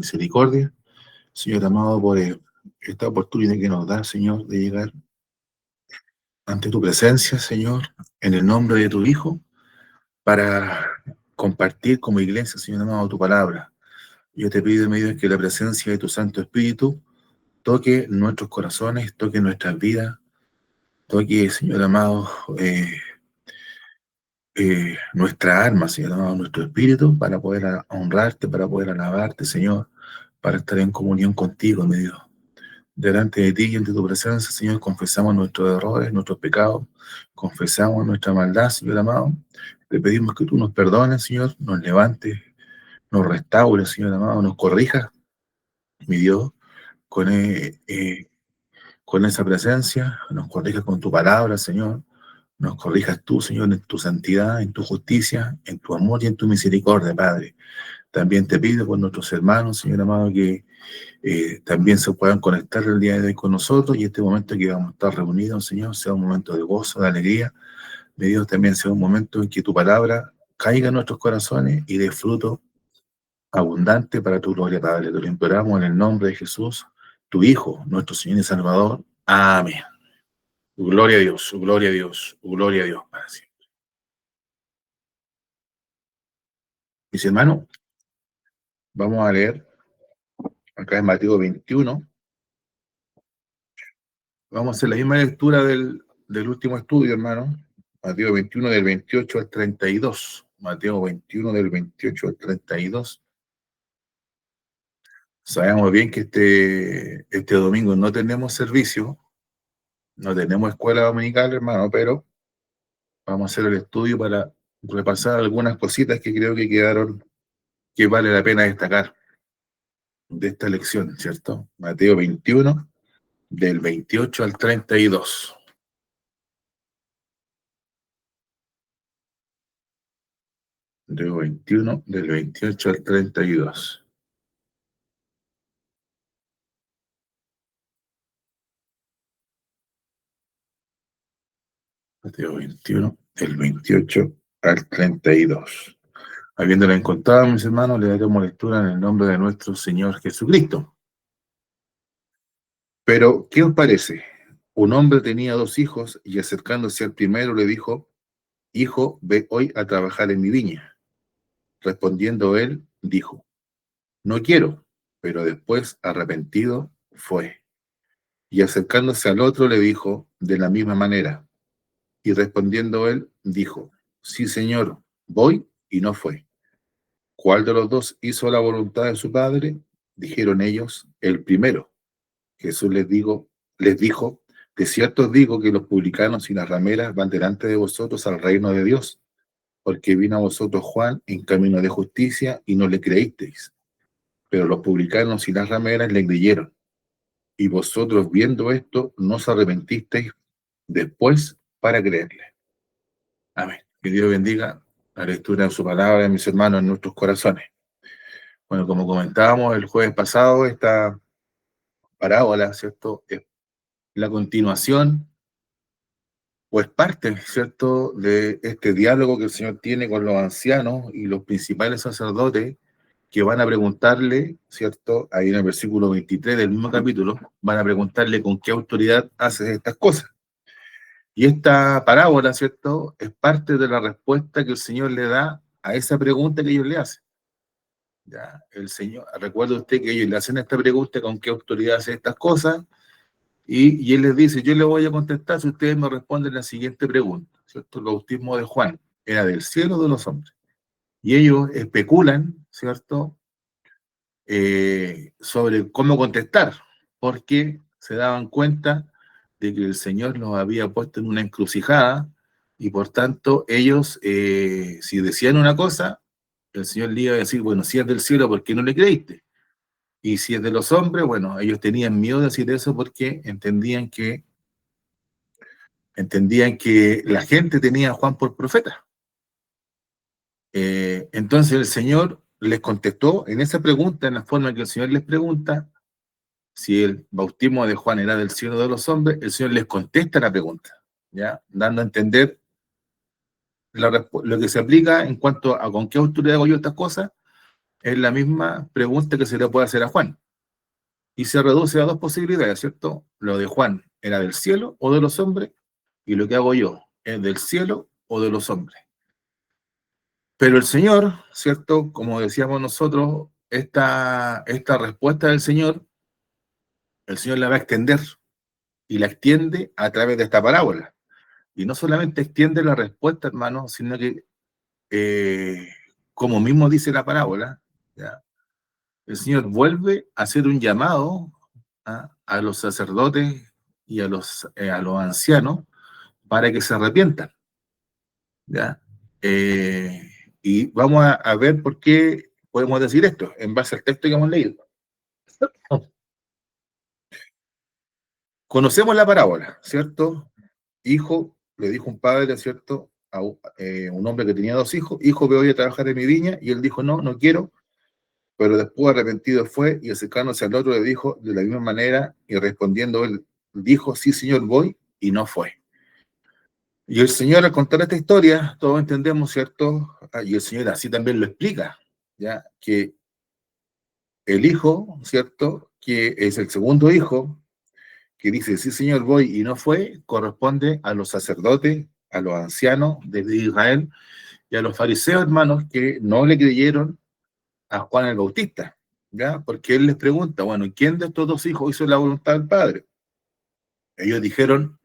misericordia, Señor amado, por esta oportunidad que nos da, Señor, de llegar ante tu presencia, Señor, en el nombre de tu Hijo, para compartir como iglesia, Señor amado, tu palabra. Yo te pido, mi Dios, que la presencia de tu Santo Espíritu toque nuestros corazones, toque nuestras vidas, toque, Señor amado, nuestra alma, Señor amado, nuestro espíritu, para poder honrarte, para poder alabarte, Señor, para estar en comunión contigo, mi Dios. Delante de ti y ante tu presencia, Señor, confesamos nuestros errores, nuestros pecados, confesamos nuestra maldad, Señor amado. Te pedimos que tú nos perdones, Señor, nos levantes, nos restaures, Señor amado, nos corrijas, mi Dios, con, con esa presencia, nos corrijas con tu palabra, Señor. Nos corrijas tú, Señor, en tu santidad, en tu justicia, en tu amor y en tu misericordia, Padre. También te pido por nuestros hermanos, Señor amado, que también se puedan conectar el día de hoy con nosotros y este momento que vamos a estar reunidos, Señor, sea un momento de gozo, de alegría. De Dios también sea un momento en que tu palabra caiga en nuestros corazones y dé fruto abundante para tu gloria, Padre. Te lo imploramos en el nombre de Jesús, tu Hijo, nuestro Señor y Salvador. Amén. Gloria a Dios, gloria a Dios, gloria a Dios, para siempre. Mis hermanos, vamos a leer acá en Mateo 21. Vamos a hacer la misma lectura del último estudio, hermano. Mateo 21 del 28 al 32. Mateo 21 del 28 al 32. Sabemos bien que este domingo no tenemos servicio, no tenemos escuela dominical, hermano, pero vamos a hacer el estudio para repasar algunas cositas que creo que quedaron, que vale la pena destacar de esta lección, ¿cierto? Mateo 21 del 28 al 32. Mateo 21 del 28 al 32. Mateo 21, del 28 al 32. Habiéndola encontrado, mis hermanos, le daremos lectura en el nombre de nuestro Señor Jesucristo. Pero, ¿qué os parece? Un hombre tenía 2 hijos y acercándose al primero le dijo: Hijo, ve hoy a trabajar en mi viña. Respondiendo él, dijo: No quiero. Pero después, arrepentido, fue. Y acercándose al otro le dijo de la misma manera. Y respondiendo él, dijo: Sí, Señor, voy, y no fue. ¿Cuál de los dos hizo la voluntad de su padre? Dijeron ellos: el primero. Jesús les dijo: de cierto os digo que los publicanos y las rameras van delante de vosotros al reino de Dios, porque vino a vosotros Juan en camino de justicia y no le creísteis, pero los publicanos y las rameras le creyeron. Y vosotros, viendo esto, no os arrepentisteis después para creerle. Amén. Que Dios bendiga la lectura de su palabra, mis hermanos, en nuestros corazones. Bueno, como comentábamos el jueves pasado, esta parábola, ¿cierto?, es la continuación o es parte, ¿cierto?, de este diálogo que el Señor tiene con los ancianos y los principales sacerdotes que van a preguntarle, ¿cierto?, ahí en el versículo 23 del mismo capítulo, van a preguntarle con qué autoridad haces estas cosas. Y esta parábola, ¿cierto?, es parte de la respuesta que el Señor le da a esa pregunta que ellos le hacen. Ya, el Señor, recuerda usted que ellos le hacen esta pregunta: ¿con qué autoridad hace estas cosas? Y él les dice: yo le voy a contestar si ustedes me responden la siguiente pregunta, ¿cierto? El bautismo de Juan, ¿era del cielo o de los hombres? Y ellos especulan, ¿cierto?, sobre cómo contestar, porque se daban cuenta de que el Señor los había puesto en una encrucijada y por tanto ellos, si decían una cosa, el Señor le iba a decir: bueno, si es del cielo, ¿por qué no le creíste? Y si es de los hombres, bueno, ellos tenían miedo de decir eso porque entendían que la gente tenía a Juan por profeta. Entonces el Señor les contestó en esa pregunta, en la forma que el Señor les pregunta si el bautismo de Juan era del cielo o de los hombres. El Señor les contesta la pregunta, ¿ya?, dando a entender lo que se aplica en cuanto a con qué autoridad hago yo estas cosas. es la misma pregunta que se le puede hacer a Juan. Y se reduce a dos posibilidades, ¿cierto? Lo de Juan era del cielo o de los hombres, y lo que hago yo es del cielo o de los hombres. Pero el Señor, ¿cierto? Como decíamos nosotros, esta respuesta del Señor, el Señor la va a extender y la extiende a través de esta parábola. Y no solamente extiende la respuesta, hermano, sino que, eh, como mismo dice la parábola, ¿ya? El Señor vuelve a hacer un llamado a los sacerdotes y a los ancianos para que se arrepientan, ¿ya? Eh, y vamos a ver por qué podemos decir esto en base al texto que hemos leído. Conocemos la parábola, ¿cierto? Hijo, le dijo un padre, ¿cierto? A un hombre que tenía dos hijos, hijo, ve hoy a trabajar en mi viña, y él dijo, no, no quiero, pero después arrepentido fue, y acercándose al otro le dijo de la misma manera, y respondiendo él, dijo, sí, señor, voy, y no fue. Y el Señor, al contar esta historia, todos entendemos, ¿cierto? Y el Señor así también lo explica, ¿ya? Que el hijo, ¿cierto? Que es el segundo hijo, que dice, sí, Señor, voy, y no fue, corresponde a los sacerdotes, a los ancianos de Israel y a los fariseos, hermanos, que no le creyeron a Juan el Bautista, ¿ya? Porque él les pregunta, bueno, ¿quién de estos dos hijos hizo la voluntad del Padre? Ellos dijeron,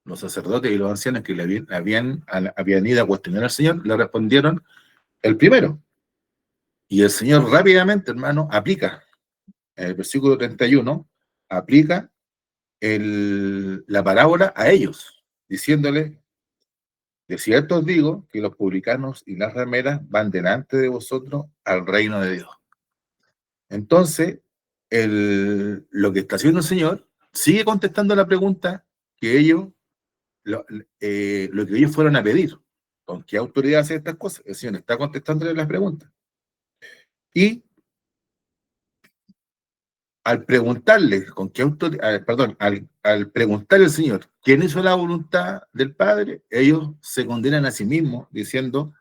los sacerdotes y los ancianos que le habían ido a cuestionar al Señor, le respondieron, el primero. Y el Señor rápidamente, hermano, aplica, en el versículo 31, aplica la parábola a ellos, diciéndole, de cierto os digo que los publicanos y las rameras van delante de vosotros al reino de Dios. Entonces, lo que está haciendo el Señor sigue contestando la pregunta que ellos, lo que ellos fueron a pedir. ¿Con qué autoridad hace estas cosas? El Señor está contestándole las preguntas. Y al preguntarle con qué autoridad, perdón, al preguntarle al Señor quién hizo la voluntad del Padre, ellos se condenan a sí mismos diciendo,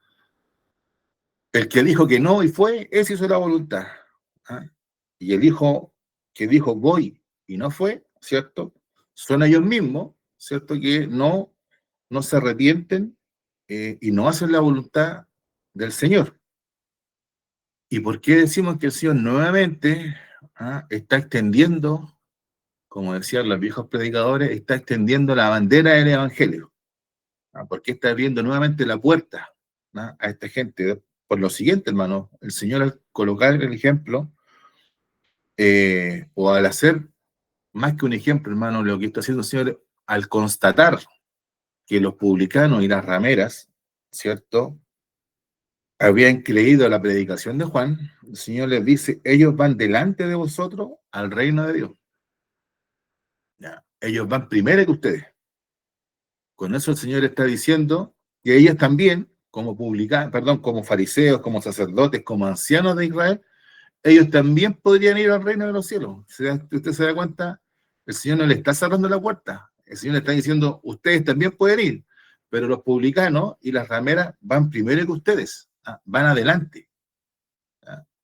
el que dijo que no y fue, ese hizo la voluntad. ¿Ah? Y el hijo que dijo voy y no fue, ¿cierto? Son ellos mismos, ¿cierto? Que no se arrepienten y no hacen la voluntad del Señor. ¿Y por qué decimos que el Señor nuevamente está extendiendo, como decían los viejos predicadores, está extendiendo la bandera del Evangelio? Porque está abriendo nuevamente la puerta a esta gente. Por lo siguiente, hermano, el Señor al colocar el ejemplo, o al hacer más que un ejemplo, hermano, lo que está haciendo el Señor al constatar que los publicanos y las rameras, ¿cierto?, habían creído la predicación de Juan, el Señor les dice, ellos van delante de vosotros al reino de Dios. ¿Ya? Ellos van primero que ustedes. Con eso el Señor está diciendo que ellos también, como fariseos, como sacerdotes, como ancianos de Israel, ellos también podrían ir al reino de los cielos. ¿Usted se da cuenta? El Señor no le está cerrando la puerta. El Señor le está diciendo, ustedes también pueden ir, pero los publicanos y las rameras van primero que ustedes, van adelante.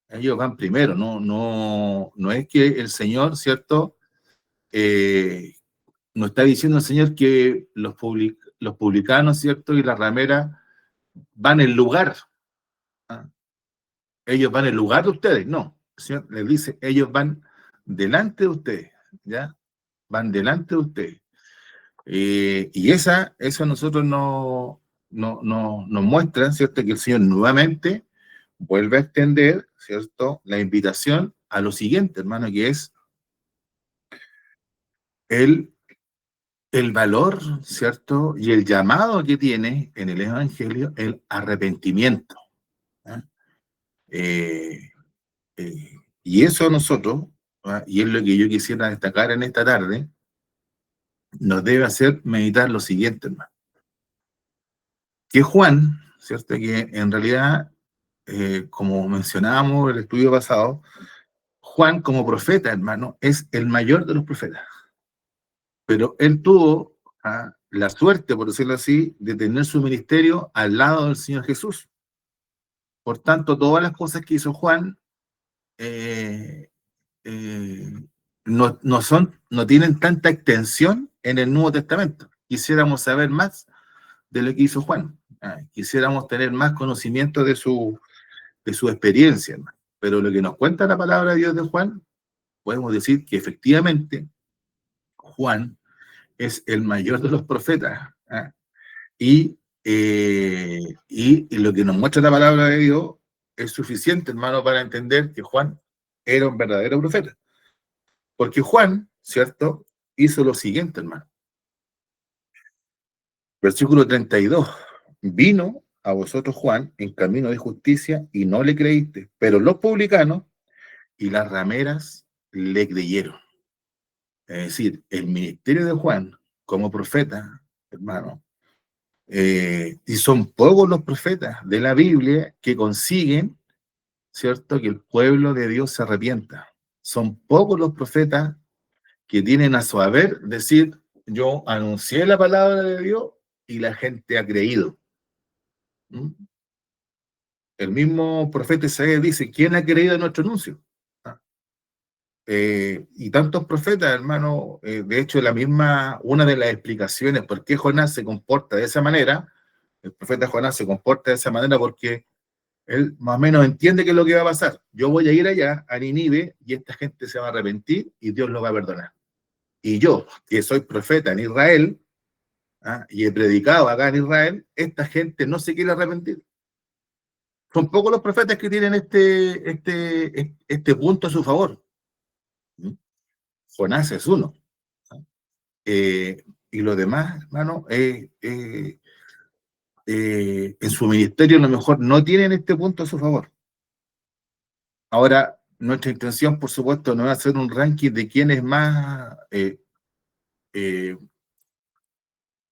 Ellos van primero, no es que el Señor, ¿cierto? No está diciendo el Señor que los publicanos, ¿cierto? Y las rameras van en lugar. ¿Ah? Ellos van en lugar de ustedes, no. El Señor les dice, ellos van delante de ustedes, ¿ya? Van delante de ustedes. Y eso a nosotros nos muestra, ¿cierto? Que el Señor nuevamente vuelve a extender, ¿cierto? La invitación a lo siguiente, hermano, que es el, el valor, ¿cierto? Y el llamado que tiene en el Evangelio el arrepentimiento. ¿Ah? Eh, eh, y eso a nosotros, y es lo que yo quisiera destacar en esta tarde, nos debe hacer meditar lo siguiente, hermano. Que Juan, ¿cierto? Que en realidad, como mencionábamos en el estudio pasado, Juan como profeta, hermano, es el mayor de los profetas. Pero él tuvo la suerte, por decirlo así, de tener su ministerio al lado del Señor Jesús. Por tanto, todas las cosas que hizo Juan eh, no tienen tanta extensión en el Nuevo Testamento. Quisiéramos saber más de lo que hizo Juan. Quisiéramos tener más conocimiento de su experiencia, hermano. Pero lo que nos cuenta la palabra de Dios de Juan, podemos decir que efectivamente Juan es el mayor de los profetas. Y, y lo que nos muestra la palabra de Dios es suficiente, hermano, para entender que Juan era un verdadero profeta. Porque Juan, ¿cierto?, hizo lo siguiente, hermano. Versículo 32. Vino a vosotros Juan en camino de justicia y no le creíste, pero los publicanos y las rameras le creyeron. Es decir, el ministerio de Juan como profeta, hermano, y son pocos los profetas de la Biblia que consiguen, ¿cierto?, que el pueblo de Dios se arrepienta. Son pocos los profetas que tienen a su haber decir, yo anuncié la palabra de Dios y la gente ha creído. ¿Mm? El mismo profeta Isaías dice, ¿quién ha creído en nuestro anuncio? Y tantos profetas, hermano, de hecho una de las explicaciones por qué Jonás se comporta de esa manera, el profeta Jonás se comporta de esa manera porque él más o menos entiende qué es lo que va a pasar. Yo voy a ir allá, a Nínive, y esta gente se va a arrepentir y Dios lo va a perdonar. Y yo, que soy profeta en Israel, y he predicado acá en Israel, esta gente no se quiere arrepentir. Son pocos los profetas que tienen este punto a su favor. Jonás es uno. Y los demás, hermano, en su ministerio a lo mejor no tienen este punto a su favor. Ahora, nuestra intención, por supuesto, no es hacer un ranking de quién es más,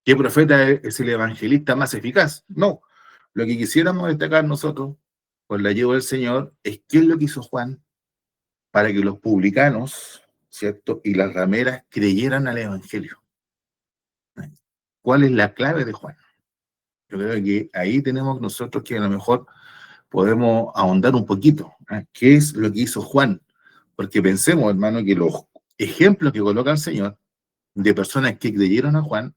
qué profeta es el evangelista más eficaz. No, lo que quisiéramos destacar nosotros, con la ayuda del Señor, es qué es lo que hizo Juan para que los publicanos, ¿cierto?, y las rameras creyeran al evangelio. ¿Cuál es la clave de Juan? Yo creo que ahí tenemos nosotros que a lo mejor podemos ahondar un poquito. ¿Qué es lo que hizo Juan? Porque pensemos, hermano, que los ejemplos que coloca el Señor de personas que creyeron a Juan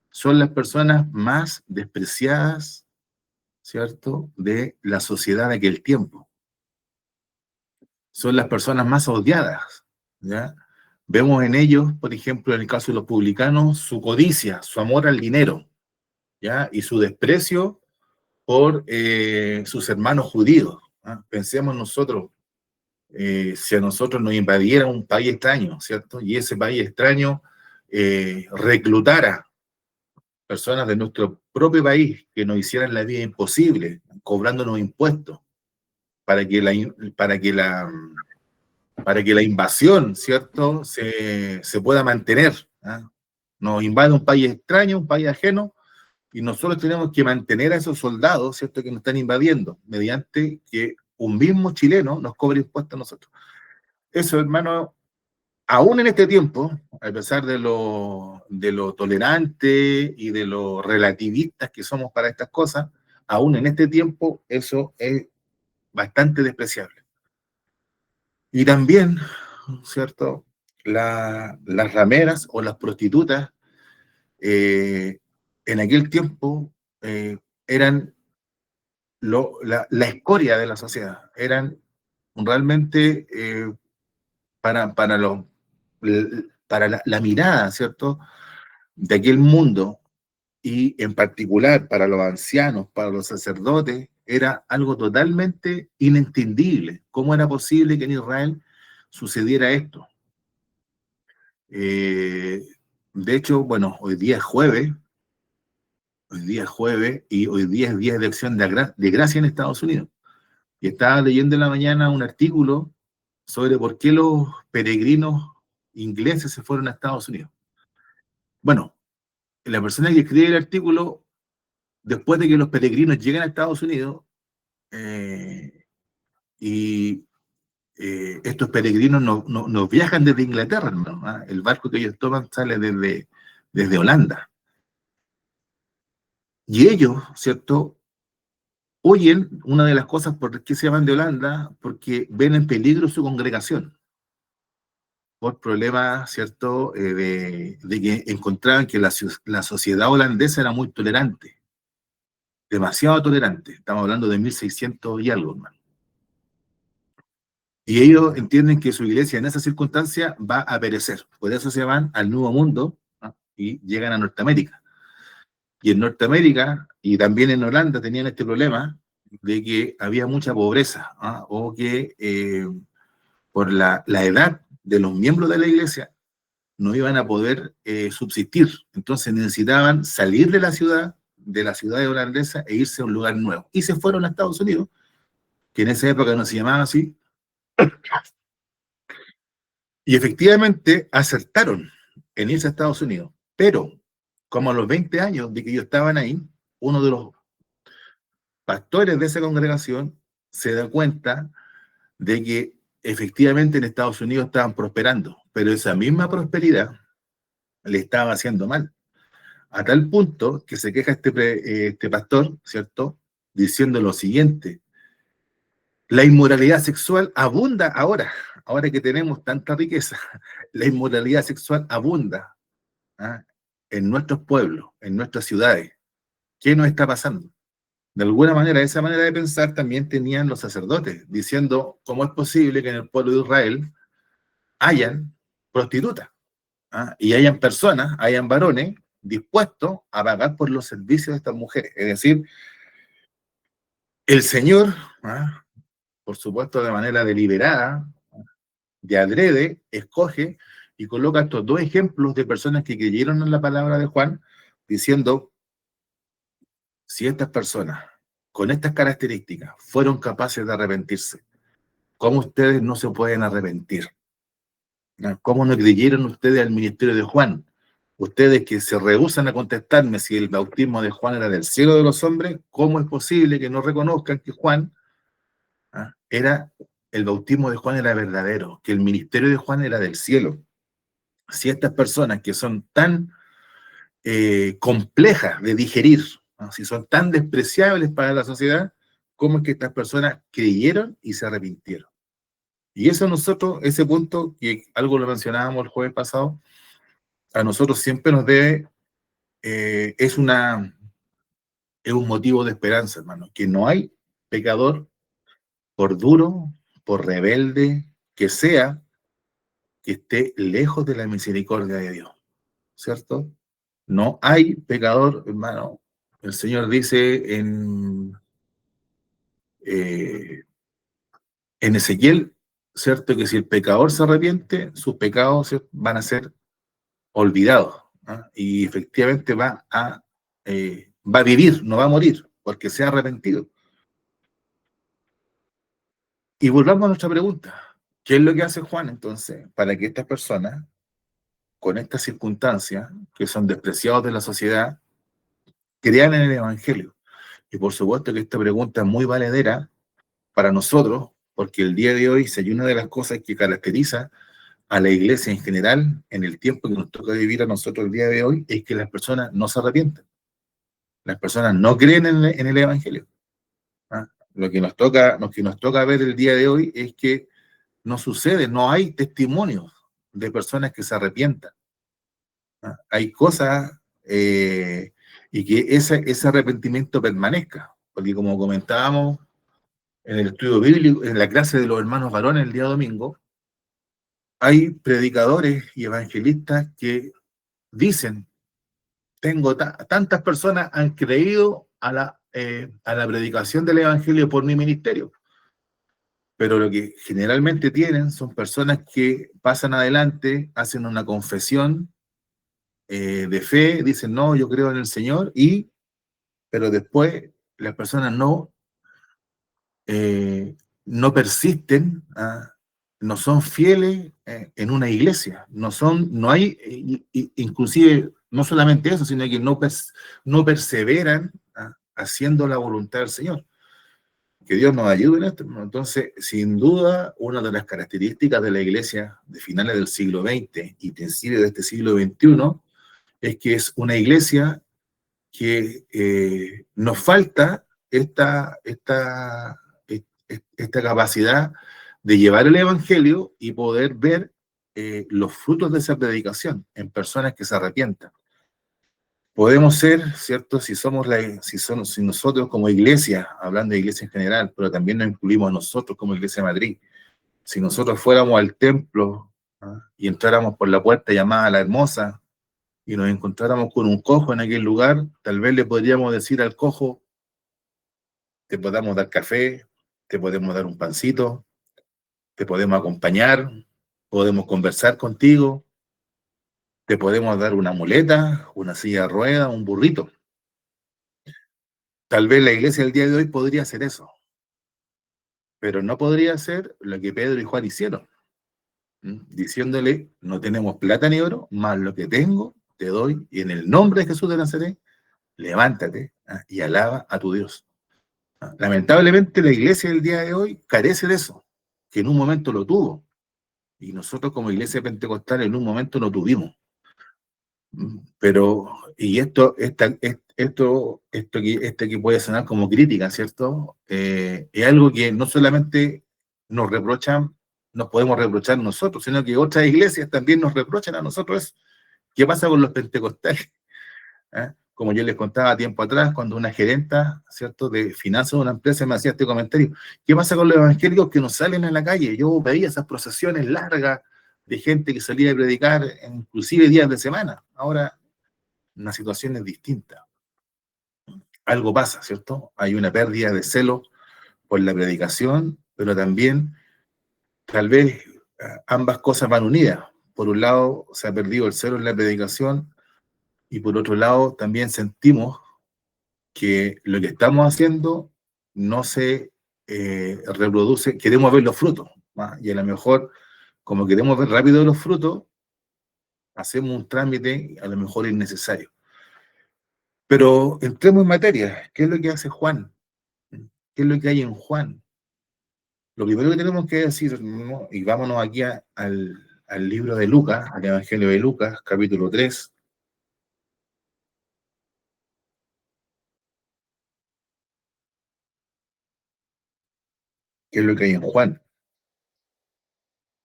son las personas más despreciadas, ¿cierto?, de la sociedad de aquel tiempo. Son las personas más odiadas, ¿ya? Vemos en ellos, por ejemplo, en el caso de los publicanos, su codicia, su amor al dinero, ¿ya?, y su desprecio por sus hermanos judíos. Pensemos nosotros, si a nosotros nos invadiera un país extraño, ¿cierto? Y ese país extraño reclutara personas de nuestro propio país que nos hicieran la vida imposible, cobrándonos impuestos, para que la invasión, ¿cierto?, se pueda mantener. Nos invade un país extraño, un país ajeno, y nosotros tenemos que mantener a esos soldados, ¿cierto?, que nos están invadiendo, mediante que un mismo chileno nos cobre impuestos a nosotros. Eso, hermano, aún en este tiempo, a pesar de lo tolerante y de lo relativistas que somos para estas cosas, aún en este tiempo eso es bastante despreciable. Y también, ¿cierto?, las rameras o las prostitutas eh, en aquel tiempo eran la escoria de la sociedad, eran realmente para, los, para la mirada, ¿cierto?, de aquel mundo, y en particular para los ancianos, para los sacerdotes, era algo totalmente inentendible. ¿Cómo era posible que en Israel sucediera esto? Eh, de hecho, bueno, hoy día es jueves y hoy día es día de acción de gracia en Estados Unidos. Y estaba leyendo en la mañana un artículo sobre por qué los peregrinos ingleses se fueron a Estados Unidos. Bueno, la persona que escribe el artículo, después de que los peregrinos lleguen a Estados Unidos, y estos peregrinos no viajan desde Inglaterra, hermano. El barco que ellos toman sale desde Holanda. Y ellos, ¿cierto?, Huyen, una de las cosas por qué se van de Holanda, porque ven en peligro su congregación, por problemas, ¿cierto?, de que encontraban que la sociedad holandesa era muy tolerante, demasiado tolerante. Estamos hablando de 1600 y algo, hermano. Y ellos entienden que su iglesia en esa circunstancia va a perecer. Por eso se van al Nuevo Mundo, ¿no?, y llegan a Norteamérica. Y en Norteamérica y también en Holanda tenían este problema de que había mucha pobreza, ¿no?, o que por la edad de los miembros de la iglesia no iban a poder subsistir. Entonces necesitaban salir de la ciudad holandesa e irse a un lugar nuevo. Y se fueron a Estados Unidos, que en esa época no se llamaba así, y efectivamente acertaron en irse a Estados Unidos. Pero, como a los 20 años de que ellos estaban ahí, uno de los pastores de esa congregación se da cuenta de que efectivamente en Estados Unidos estaban prosperando, pero esa misma prosperidad le estaba haciendo mal, a tal punto que se queja este pastor, ¿cierto?, diciendo lo siguiente: la inmoralidad sexual abunda ahora que tenemos tanta riqueza, la inmoralidad sexual abunda, ¿ah?, en nuestros pueblos, en nuestras ciudades. ¿Qué nos está pasando? De alguna manera, esa manera de pensar también tenían los sacerdotes, diciendo, ¿cómo es posible que en el pueblo de Israel hayan prostitutas, ¿ah?, y hayan personas, hayan varones dispuestos a pagar por los servicios de estas mujeres? Es decir, el Señor, ¿ah?, por supuesto de manera deliberada, de adrede, escoge y coloca estos dos ejemplos de personas que creyeron en la palabra de Juan, diciendo, si estas personas con estas características fueron capaces de arrepentirse, ¿cómo ustedes no se pueden arrepentir? ¿Cómo no creyeron ustedes al ministerio de Juan? Ustedes que se rehúsan a contestarme si el bautismo de Juan era del cielo de los hombres, ¿cómo es posible que no reconozcan que Juan, era, el bautismo de Juan era verdadero, que el ministerio de Juan era del cielo? Si estas personas que son tan complejas de digerir, ¿no?, si son tan despreciables para la sociedad, ¿cómo es que estas personas creyeron y se arrepintieron? Y eso a nosotros, ese punto, que algo lo mencionábamos el jueves pasado, a nosotros siempre nos debe, es es un motivo de esperanza, hermano, que no hay pecador, por duro, por rebelde que sea, que esté lejos de la misericordia de Dios, ¿cierto? No hay pecador, hermano. El Señor dice eh, en Ezequiel, ¿cierto?, que si el pecador se arrepiente, sus pecados, ¿cierto?, van a ser olvidados, ¿ah? Y efectivamente va a vivir, no va a morir, porque se ha arrepentido. Y volvamos a nuestra pregunta. ¿Qué es lo que hace Juan entonces para que estas personas, con estas circunstancias, que son despreciados de la sociedad, crean en el Evangelio? Y por supuesto que esta pregunta es muy valedera para nosotros, porque el día de hoy, si hay una de las cosas que caracteriza a la iglesia en general, en el tiempo que nos toca vivir a nosotros el día de hoy, es que las personas no se arrepienten. Las personas no creen en el Evangelio, ¿ah? Lo que nos toca ver el día de hoy es que no sucede, no hay testimonios de personas que se arrepientan, ¿ah? Hay cosas, y que ese arrepentimiento permanezca, porque como comentábamos en el estudio bíblico, en la clase de los hermanos varones el día domingo, hay predicadores y evangelistas que dicen, tantas personas han creído a la predicación del evangelio por mi ministerio, pero lo que generalmente tienen son personas que pasan adelante, hacen una confesión de fe, dicen, no, yo creo en el Señor, pero después las personas eh, no persisten, no son fieles en una iglesia, no hay, inclusive, no solamente eso, sino que no perseveran haciendo la voluntad del Señor. Que Dios nos ayude en esto, ¿no? Entonces, sin duda, una de las características de la iglesia de finales del siglo XX y principios de este siglo XXI es que es una iglesia que nos falta esta capacidad de llevar el Evangelio y poder ver los frutos de esa predicación en personas que se arrepientan. Podemos ser, ¿cierto? Si nosotros como iglesia, hablando de iglesia en general, pero también nos incluimos nosotros como Iglesia de Madrid, si nosotros fuéramos al templo, ¿ah?, y entráramos por la puerta llamada La Hermosa y nos encontráramos con un cojo en aquel lugar, tal vez le podríamos decir al cojo: te podamos dar café, te podemos dar un pancito, te podemos acompañar, podemos conversar contigo, te podemos dar una muleta, una silla de ruedas, un burrito. Tal vez la iglesia del día de hoy podría hacer eso, pero no podría hacer lo que Pedro y Juan hicieron, diciéndole: no tenemos plata ni oro, más lo que tengo te doy, y en el nombre de Jesús de Nazaret, levántate, y alaba a tu Dios. Lamentablemente la iglesia del día de hoy carece de eso, que en un momento lo tuvo, y nosotros como iglesia pentecostal en un momento lo tuvimos. Pero, y esto que puede sonar como crítica, ¿cierto? Es algo que no solamente nos reprochan, nos podemos reprochar nosotros, sino que otras iglesias también nos reprochan a nosotros. ¿Qué pasa con los pentecostales? Como yo les contaba tiempo atrás, cuando una gerenta, ¿cierto?, de finanzas de una empresa me hacía este comentario: ¿qué pasa con los evangélicos que no salen a la calle? Yo veía esas procesiones largas de gente que salía a predicar, inclusive días de semana. Ahora una situación es distinta. Algo pasa, ¿cierto? Hay una pérdida de celo por la predicación, pero también tal vez ambas cosas van unidas. Por un lado se ha perdido el celo en la predicación, y por otro lado también sentimos que lo que estamos haciendo no se reproduce, queremos ver los frutos, y a lo mejor, como queremos ver rápido los frutos, hacemos un trámite a lo mejor innecesario. Pero entremos en materia. ¿Qué es lo que hace Juan? ¿Qué es lo que hay en Juan? Lo primero que tenemos que decir, ¿no?, y vámonos aquí al libro de Lucas, al Evangelio de Lucas, capítulo 3. ¿Qué es lo que hay en Juan?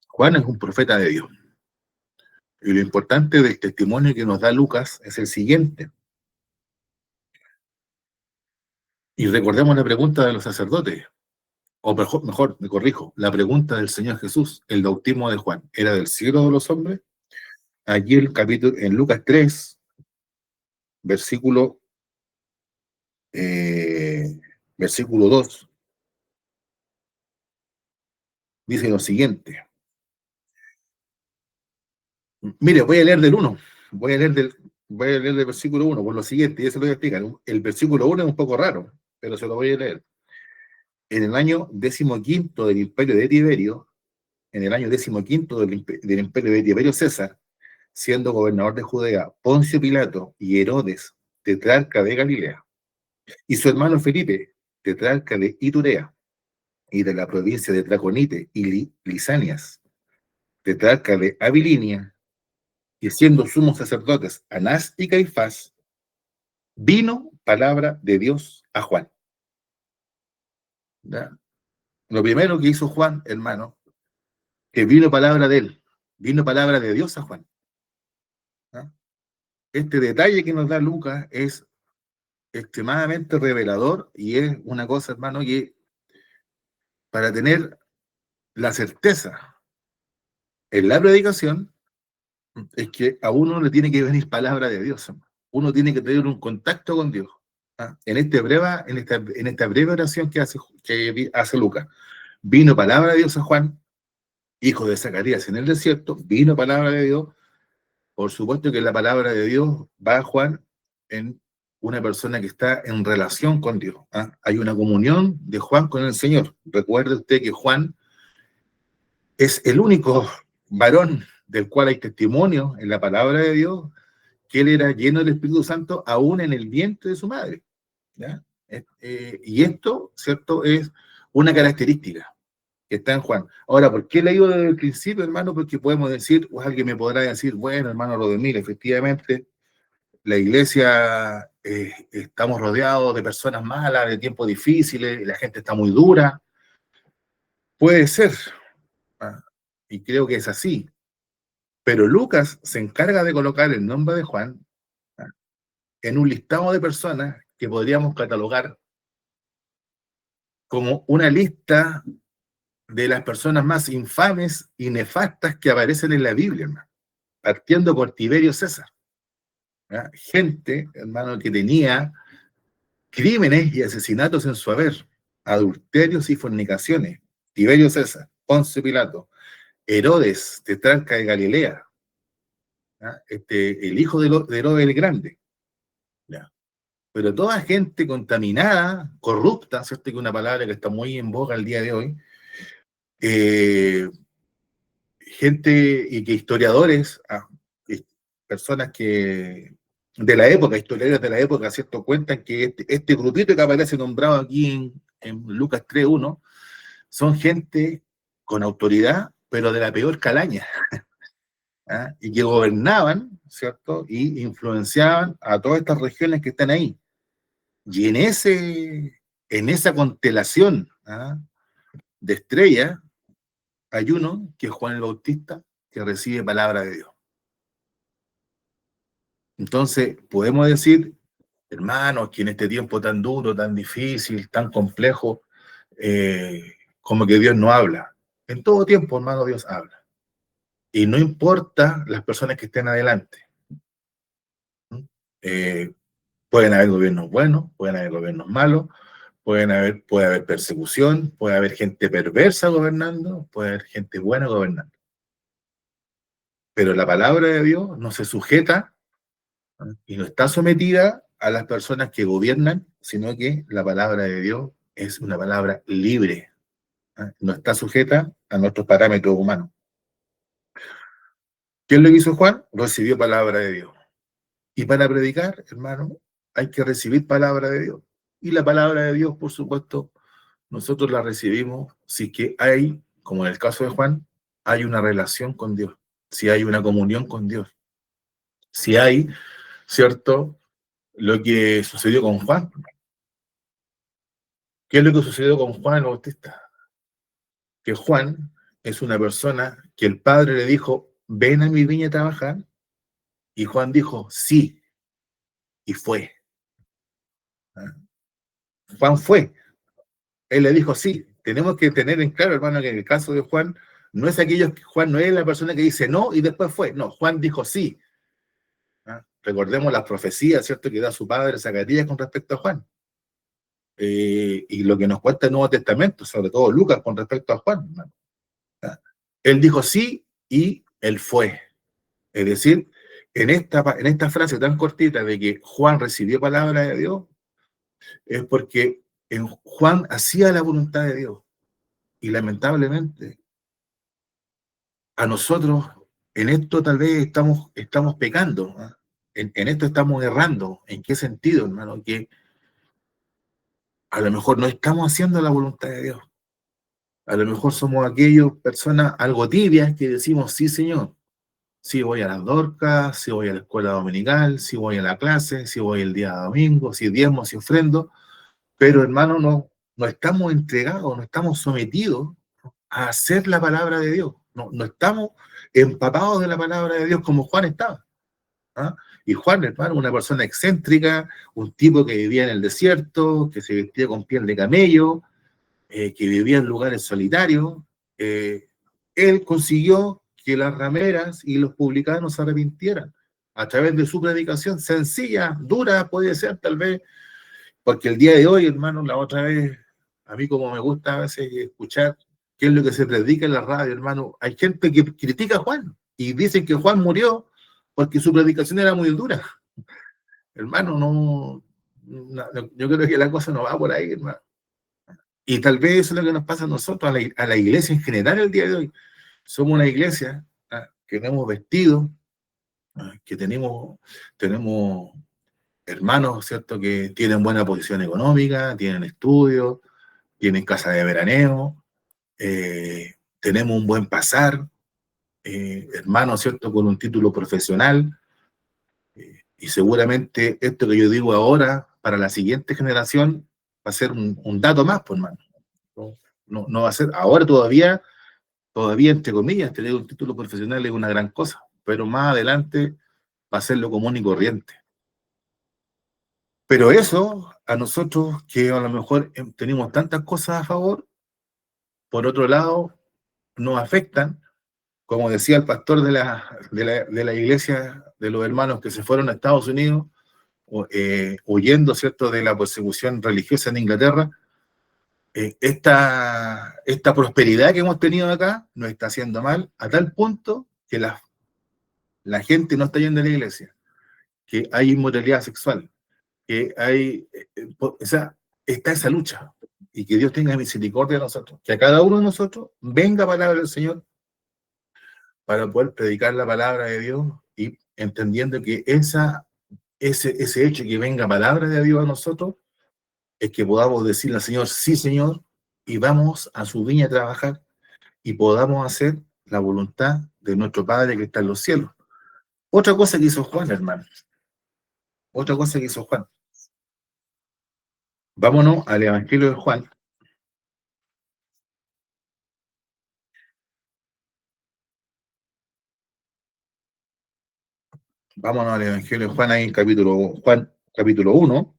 Juan es un profeta de Dios. Y lo importante del testimonio que nos da Lucas es el siguiente. Y recordemos la pregunta de los sacerdotes, o mejor, me corrijo, la pregunta del Señor Jesús: el bautismo de Juan, ¿era del cielo de los hombres? Aquí el capítulo, en Lucas 3, versículo, versículo 2, dice lo siguiente. Mire, voy a leer del 1, voy a leer del versículo 1, por lo siguiente, y eso lo voy a explicar. El versículo 1 es un poco raro, pero se lo voy a leer. En el año 15 del imperio de Tiberio, en el año 15 del imperio de Tiberio César, siendo gobernador de Judea Poncio Pilato y Herodes, tetrarca de Galilea, y su hermano Felipe, tetrarca de Iturea, y de la provincia de Traconite y Lisanias, tetrarca de Abilinia, y siendo sumos sacerdotes Anás y Caifás, vino palabra de Dios a Juan. ¿Ya? Lo primero que hizo Juan, hermano, que vino palabra de él, vino palabra de Dios a Juan. ¿Ya? Este detalle que nos da Lucas es extremadamente revelador, y es una cosa, hermano, que para tener la certeza en la predicación es que a uno le tiene que venir palabra de Dios, hermano. Uno tiene que tener un contacto con Dios. En esta breve oración que hace Lucas: vino palabra de Dios a Juan, hijo de Zacarías en el desierto, vino palabra de Dios. Por supuesto que la palabra de Dios va a Juan en una persona que está en relación con Dios. Hay una comunión de Juan con el Señor. Recuerde usted que Juan es el único varón del cual hay testimonio en la palabra de Dios que él era lleno del Espíritu Santo aún en el vientre de su madre. ¿Ya? Y esto, ¿cierto?, es una característica que está en Juan. Ahora, ¿por qué le digo desde el principio, hermano? Porque podemos decir, o alguien me podrá decir: bueno, hermano Rodemil, efectivamente, la iglesia, estamos rodeados de personas malas, de tiempos difíciles, la gente está muy dura. Puede ser, ¿ah? Y creo que es así. Pero Lucas se encarga de colocar el nombre de Juan, ¿ah?, en un listado de personas que podríamos catalogar como una lista de las personas más infames y nefastas que aparecen en la Biblia, hermano, partiendo por Tiberio César, ¿ah? Gente, hermano, que tenía crímenes y asesinatos en su haber, adulterios y fornicaciones. Tiberio César, Poncio Pilato, Herodes, tetrarca de Galilea, ¿ah?, el hijo de Herodes el Grande, ¿ya? Pero toda gente contaminada, corrupta, ¿cierto? Que es una palabra que está muy en boga el día de hoy. eh, Gente y que historiadores, personas que de la época, historiadores de la época, ¿cierto?, cuentan que este grupito que aparece nombrado aquí en Lucas 3:1 son gente con autoridad, pero de la peor calaña, ¿ah?, y que gobernaban, ¿cierto?, y influenciaban a todas estas regiones que están ahí. Y en esa constelación, ¿ah?, de estrellas, hay uno que es Juan el Bautista, que recibe palabra de Dios. Entonces, podemos decir, hermanos, que en este tiempo tan duro, tan difícil, tan complejo, como que Dios no habla. En todo tiempo, hermano, Dios habla. Y no importa las personas que estén adelante. Eh, Pueden haber gobiernos buenos, pueden haber gobiernos malos, puede haber persecución, puede haber gente perversa gobernando, puede haber gente buena gobernando. Pero la palabra de Dios no se sujeta, ¿no?, y no está sometida a las personas que gobiernan, sino que la palabra de Dios es una palabra libre, ¿ah? No está sujeta a nuestros parámetros humanos. ¿Qué es lo que hizo Juan? Recibió palabra de Dios. Y para predicar, hermano, hay que recibir palabra de Dios. Y la palabra de Dios, por supuesto, nosotros la recibimos si que hay, como en el caso de Juan, hay una relación con Dios, si hay una comunión con Dios, si hay, ¿cierto?, lo que sucedió con Juan. ¿Qué es lo que sucedió con Juan el Bautista? Que Juan es una persona que el padre le dijo, ven a mi viña a trabajar, y Juan dijo, sí, y fue. ¿Ah? Juan fue. Él le dijo, sí. Tenemos que tener en claro, hermano, que en el caso de Juan, no es aquellos que Juan no es la persona que dice no y después fue. No, Juan dijo sí. ¿Ah? Recordemos las profecías, ¿cierto?, que da su padre Zacarías con respecto a Juan. Y lo que nos cuenta el Nuevo Testamento, sobre todo Lucas, con respecto a Juan, hermano. ¿Ah? Él dijo sí y él fue. Es decir, en esta frase tan cortita de que Juan recibió palabra de Dios, es porque Juan hacía la voluntad de Dios. Y lamentablemente, a nosotros en esto tal vez estamos pecando, ¿no? En esto estamos errando. ¿En qué sentido, hermano? Que a lo mejor no estamos haciendo la voluntad de Dios. A lo mejor somos aquellas personas algo tibias que decimos, sí, Señor, sí voy a las Dorcas, sí voy a la escuela dominical, sí voy a la clase, sí voy el día domingo, sí diezmo, sí ofrendo, pero hermano, no estamos entregados, no estamos sometidos a hacer la palabra de Dios. No estamos empapados de la palabra de Dios como Juan estaba. ¿Ah? Y Juan, hermano, una persona excéntrica, un tipo que vivía en el desierto, que se vestía con piel de camello, que vivía en lugares solitarios. eh, Él consiguió que las rameras y los publicanos se arrepintieran a través de su predicación, sencilla, dura, puede ser tal vez, porque el día de hoy, hermano, la otra vez, a mí como me gusta a veces escuchar qué es lo que se predica en la radio, hermano, hay gente que critica a Juan y dicen que Juan murió porque su predicación era muy dura. Hermano, yo creo que la cosa no va por ahí, hermano. Y tal vez eso es lo que nos pasa a nosotros, a la iglesia en general el día de hoy. Somos una iglesia, que no hemos vestido, que tenemos hermanos, ¿cierto?, que tienen buena posición económica, tienen estudios, tienen casa de veraneo, tenemos un buen pasar, hermanos, ¿cierto?, con un título profesional, Y seguramente esto que yo digo ahora, para la siguiente generación, va a ser un dato más, pues, hermano. No, no va a ser, ahora todavía, entre comillas, tener un título profesional es una gran cosa, pero más adelante va a ser lo común y corriente. Pero eso, a nosotros que a lo mejor tenemos tantas cosas a favor, por otro lado, nos afectan, como decía el pastor de la iglesia, de los hermanos que se fueron a Estados Unidos, huyendo, ¿cierto?, de la persecución religiosa en Inglaterra. Esta prosperidad que hemos tenido acá nos está haciendo mal a tal punto que la gente no está yendo a la iglesia, que hay inmoralidad sexual, que hay, o sea, está esa lucha, y que Dios tenga misericordia de nosotros, que a cada uno de nosotros venga palabra del Señor para poder predicar la palabra de Dios y entendiendo que ese hecho que venga palabra de Dios a nosotros es que podamos decirle al Señor, sí, Señor, y vamos a su viña a trabajar y podamos hacer la voluntad de nuestro Padre que está en los cielos. Otra cosa que hizo Juan, hermano, otra cosa que hizo Juan. Vámonos al Evangelio de Juan. Vámonos al Evangelio de Juan, ahí en Juan, capítulo 1.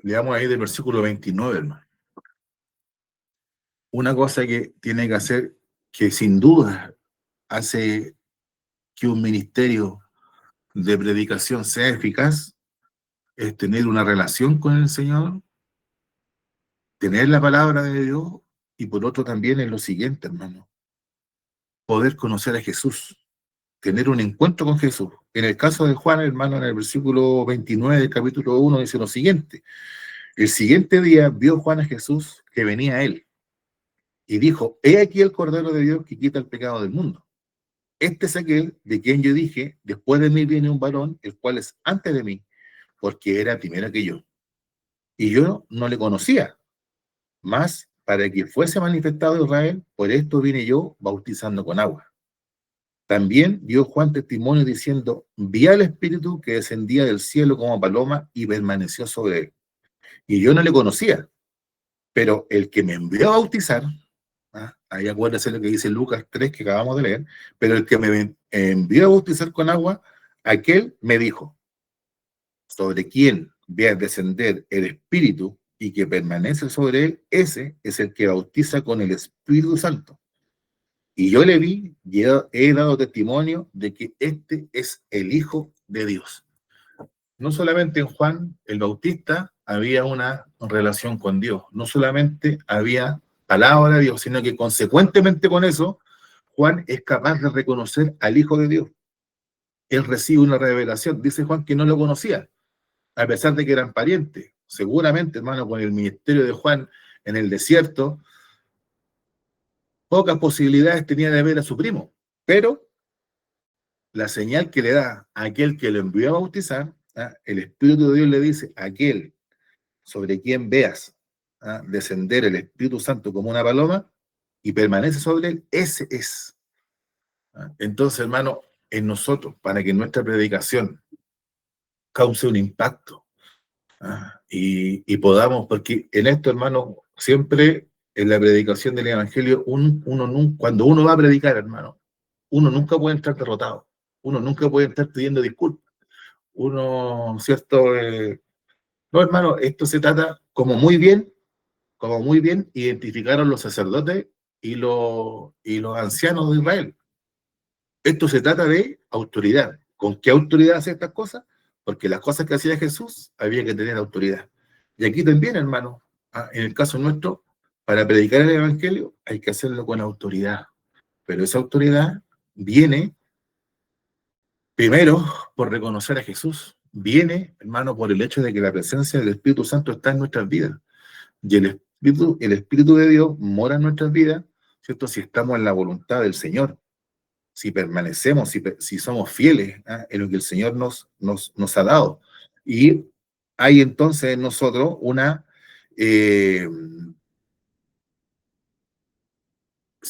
Leamos ahí del versículo 29, hermano. Una cosa que tiene que hacer, que sin duda hace que un ministerio de predicación sea eficaz, es tener una relación con el Señor, tener la palabra de Dios, y por otro también es lo siguiente, hermano, poder conocer a Jesús, tener un encuentro con Jesús. En el caso de Juan, hermano, en el versículo 29 del capítulo 1 dice lo siguiente: el siguiente día vio Juan a Jesús que venía a él y dijo, he aquí el Cordero de Dios que quita el pecado del mundo. Este es aquel de quien yo dije, después de mí viene un varón, el cual es antes de mí, porque era primero que yo. Y yo no le conocía, mas para que fuese manifestado Israel, por esto vine yo bautizando con agua. También dio Juan testimonio diciendo, vi al Espíritu que descendía del cielo como paloma y permaneció sobre él. Y yo no le conocía, pero el que me envió a bautizar, ahí acuérdese lo que dice Lucas 3 que acabamos de leer, pero el que me envió a bautizar con agua, aquel me dijo, sobre quien vea descender el Espíritu y que permanece sobre él, ese es el que bautiza con el Espíritu Santo. Y yo le vi y he dado testimonio de que este es el Hijo de Dios. No solamente en Juan el Bautista había una relación con Dios, no solamente había palabra de Dios, sino que consecuentemente con eso, Juan es capaz de reconocer al Hijo de Dios. Él recibe una revelación, dice Juan que no lo conocía, a pesar de que eran parientes. Seguramente, hermano, con el ministerio de Juan en el desierto, pocas posibilidades tenía de ver a su primo, pero la señal que le da a aquel que lo envió a bautizar, el Espíritu de Dios le dice, aquel sobre quien veas descender el Espíritu Santo como una paloma y permanece sobre él, ese es. Entonces, hermano, en nosotros, para que nuestra predicación cause un impacto y podamos, porque en esto, hermano, siempre en la predicación del Evangelio, cuando uno va a predicar, hermano, uno nunca puede entrar derrotado, uno nunca puede estar pidiendo disculpas, uno, ¿cierto? No, hermano, esto se trata como muy bien identificaron los sacerdotes y los ancianos de Israel. Esto se trata de autoridad. ¿Con qué autoridad hace estas cosas? Porque las cosas que hacía Jesús había que tener autoridad. Y aquí también, hermano, en el caso nuestro, para predicar el Evangelio hay que hacerlo con autoridad. Pero esa autoridad viene primero por reconocer a Jesús. Viene, hermano, por el hecho de que la presencia del Espíritu Santo está en nuestras vidas. Y el Espíritu de Dios mora en nuestras vidas, ¿cierto? Si estamos en la voluntad del Señor, si permanecemos, si somos fieles en lo que el Señor nos ha dado. Y hay entonces en nosotros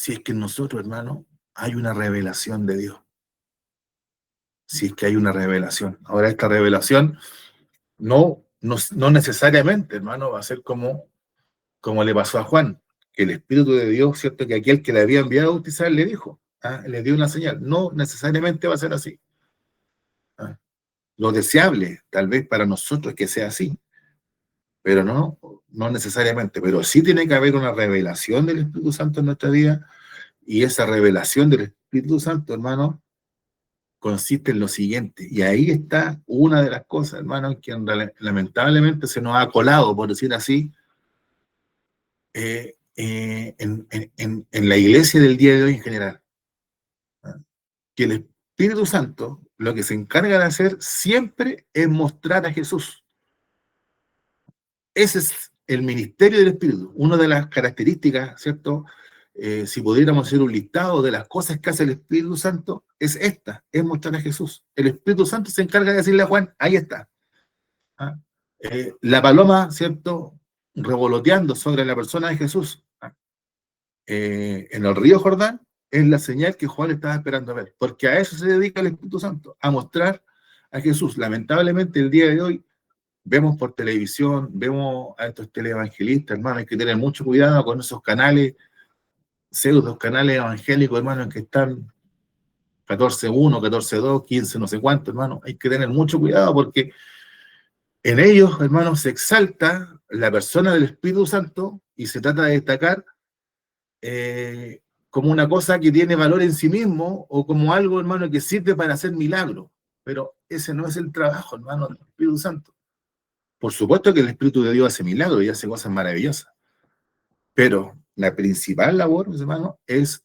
si es que en nosotros, hermano, hay una revelación de Dios. Si es que hay una revelación. Ahora, esta revelación no necesariamente, hermano, va a ser como le pasó a Juan, que el Espíritu de Dios, ¿cierto? Que aquel que le había enviado a bautizar le dijo, le dio una señal. No necesariamente va a ser así. ¿Ah? Lo deseable, tal vez para nosotros, es que sea así, pero no necesariamente. Pero sí tiene que haber una revelación del Espíritu Santo en nuestra vida, y esa revelación del Espíritu Santo, hermano, consiste en lo siguiente, y ahí está una de las cosas, hermano, que lamentablemente se nos ha colado, por decir así, en la iglesia del día de hoy en general. Que el Espíritu Santo lo que se encarga de hacer siempre es mostrar a Jesús. Ese es el ministerio del Espíritu. Una de las características, ¿cierto? Si pudiéramos hacer un listado de las cosas que hace el Espíritu Santo, es esta, es mostrar a Jesús. El Espíritu Santo se encarga de decirle a Juan, ahí está. ¿Ah? La paloma, ¿cierto? Revoloteando sobre la persona de Jesús. ¿Ah? En el río Jordán, es la señal que Juan estaba esperando ver, porque a eso se dedica el Espíritu Santo, a mostrar a Jesús. Lamentablemente, el día de hoy, vemos por televisión, vemos a estos televangelistas, hermano, hay que tener mucho cuidado con esos canales, pseudos canales evangélicos, hermano, que están 14.1, 14.2, 15, no sé cuánto, hermano, hay que tener mucho cuidado porque en ellos, hermano, se exalta la persona del Espíritu Santo y se trata de destacar eh, como una cosa que tiene valor en sí mismo o como algo, hermano, que sirve para hacer milagros. Pero ese no es el trabajo, hermano, del Espíritu Santo. Por supuesto que el Espíritu de Dios hace milagros y hace cosas maravillosas, pero la principal labor, hermano, es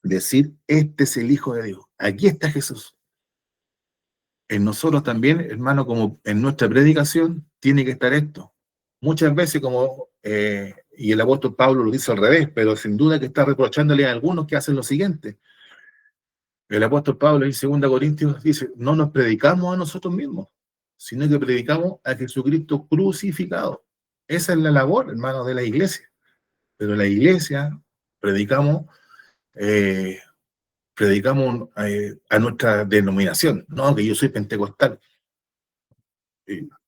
decir, este es el Hijo de Dios. Aquí está Jesús. En nosotros también, hermano, como en nuestra predicación, tiene que estar esto. Muchas veces, y el apóstol Pablo lo dice al revés, pero sin duda que está reprochándole a algunos que hacen lo siguiente. El apóstol Pablo en 2 Corintios dice, no nos predicamos a nosotros mismos, sino que predicamos a Jesucristo crucificado. Esa es la labor, hermano, de la iglesia. Pero la iglesia predicamos, eh, a nuestra denominación, no, que yo soy pentecostal.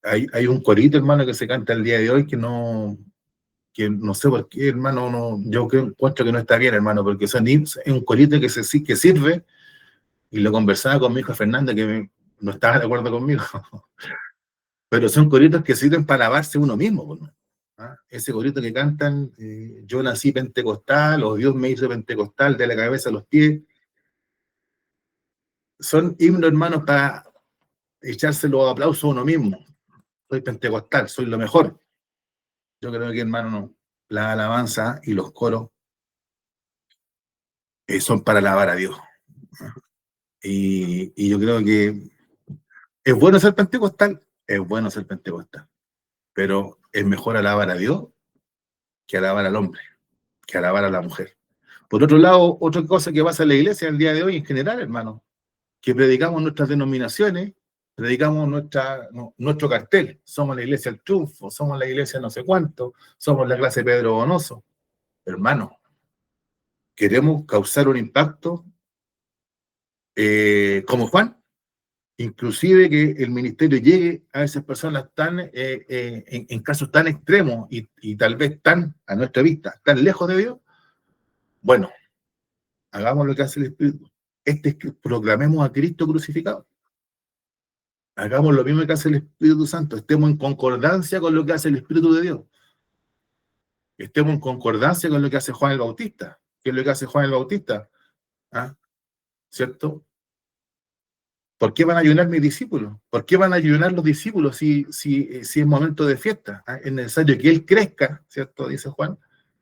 Hay un corito, hermano, que se canta el día de hoy que no sé por qué, hermano, yo encuentro que no está bien, hermano, porque es un corito que sirve, y lo conversaba con mi hija Fernanda, no estaba de acuerdo conmigo, pero son coritos que sirven para alabarse uno mismo, ¿no? ¿Ah? Ese corito que cantan, yo nací pentecostal, o Dios me hizo pentecostal de la cabeza a los pies, son himnos, hermanos, para echarse los aplausos a uno mismo. Soy pentecostal, soy lo mejor. Yo creo que, hermano, no. La alabanza y los coros son para alabar a Dios. Y yo creo que es bueno ser pentecostal, pero es mejor alabar a Dios que alabar al hombre, que alabar a la mujer. Por otro lado, otra cosa que pasa en la iglesia el día de hoy en general, hermano, que predicamos nuestras denominaciones, predicamos nuestro cartel. Somos la iglesia del triunfo, somos la iglesia no sé cuánto, somos la clase Pedro Bonoso. Hermano, queremos causar un impacto como Juan, inclusive que el ministerio llegue a esas personas en casos tan extremos y tal vez tan, a nuestra vista, tan lejos de Dios. Bueno, hagamos lo que hace el Espíritu. Es que proclamemos a Cristo crucificado. Hagamos lo mismo que hace el Espíritu Santo. Estemos en concordancia con lo que hace el Espíritu de Dios. Estemos en concordancia con lo que hace Juan el Bautista. ¿Qué es lo que hace Juan el Bautista? ¿Ah? ¿Cierto? ¿Por qué van a ayunar mis discípulos? ¿Por qué van a ayunar los discípulos si es momento de fiesta? ¿Ah? Es necesario que Él crezca, ¿cierto? Dice Juan,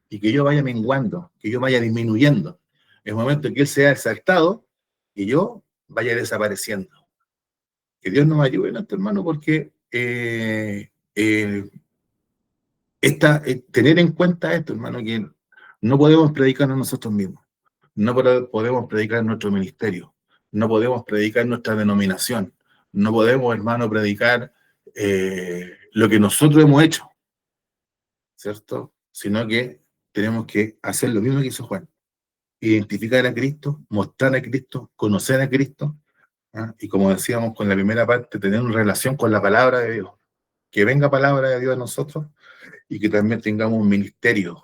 y que yo vaya menguando, que yo vaya disminuyendo. Es momento que Él sea exaltado y yo vaya desapareciendo. Que Dios nos ayude en esto, hermano, porque tener en cuenta esto, hermano, que no podemos predicar a nosotros mismos, no podemos predicar en nuestro ministerio, no podemos predicar en nuestra denominación, no podemos, hermano, predicar lo que nosotros hemos hecho, ¿cierto? Sino que tenemos que hacer lo mismo que hizo Juan, identificar a Cristo, mostrar a Cristo, conocer a Cristo, ¿ah? Y como decíamos con la primera parte, tener una relación con la palabra de Dios, que venga palabra de Dios a nosotros y que también tengamos un ministerio